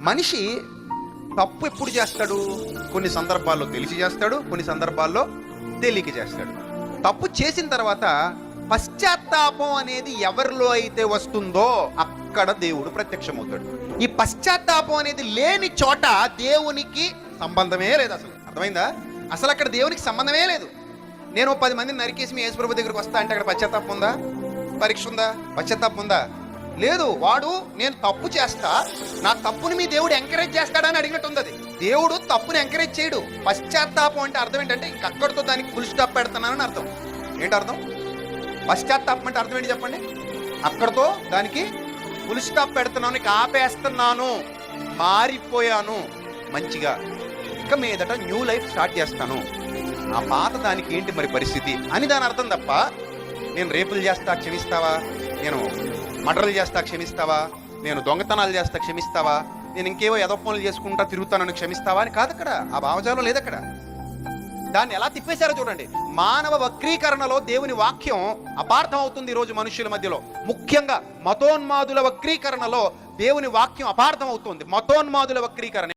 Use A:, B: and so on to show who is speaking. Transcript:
A: మనిషి తప్పు ఎప్పుడు చేస్తాడు? కొన్ని సందర్భాల్లో తెలిసి చేస్తాడు, కొన్ని సందర్భాల్లో తెలియక చేస్తాడు. తప్పు చేసిన తర్వాత పశ్చాత్తాపం అనేది ఎవరిలో అయితే వస్తుందో అక్కడ దేవుడు ప్రత్యక్షమవుతాడు. ఈ పశ్చాత్తాపం అనేది లేని చోట దేవునికి సంబంధమే లేదు. అసలు అర్థమైందా? అసలు అక్కడ దేవునికి సంబంధమే లేదు. నేను 10 మందిని నరికేసి మీ యేసుప్రభు దగ్గరికి వస్తా అంటే అక్కడ పశ్చాత్తాపం ఉందా? పరీక్ష ఉందా? పశ్చాత్తాపం ఉందా? లేదు. వాడు నేను తప్పు చేస్తా, నా తప్పుని మీ దేవుడు ఎంకరేజ్ చేస్తాడని అడిగినట్టు ఉంది. అది దేవుడు తప్పుని ఎంకరేజ్ చేయడు. పశ్చాత్తాపం అంటే అర్థం ఏంటంటే ఇంకక్కడితో దానికి ఫుల్ స్టాప్ పెడుతున్నానని అర్థం. ఏంటి అర్థం? పశ్చాత్తాపం అంటే అర్థం ఏంటి చెప్పండి? అక్కడితో దానికి ఫుల్ స్టాప్ పెడుతున్నాను, ఇక ఆపేస్తున్నాను, మారిపోయాను, మంచిగా ఇక మీదట న్యూ లైఫ్ స్టార్ట్ చేస్తాను, ఆ పాత దానికి ఏంటి మరి పరిస్థితి అని దాని అర్థం తప్ప నేను రేపులు చేస్తా క్షమిస్తావా, నేను మర్డర్లు చేస్తా క్షమిస్తావా, నేను దొంగతనాలు చేస్తా క్షమిస్తావా, నేను ఇంకేవో ఎదో పనులు చేసుకుంటా తిరుగుతానని క్షమిస్తావా అని కాదు. అక్కడ ఆ భావజాలం లేదు. అక్కడ దాన్ని ఎలా తిప్పేశారో చూడండి. మానవ వక్రీకరణలో దేవుని వాక్యం అపార్థం అవుతుంది ఈరోజు మనుషుల మధ్యలో. ముఖ్యంగా మతోన్మాదుల వక్రీకరణలో దేవుని వాక్యం అపార్థం అవుతుంది. మతోన్మాదుల వక్రీకరణ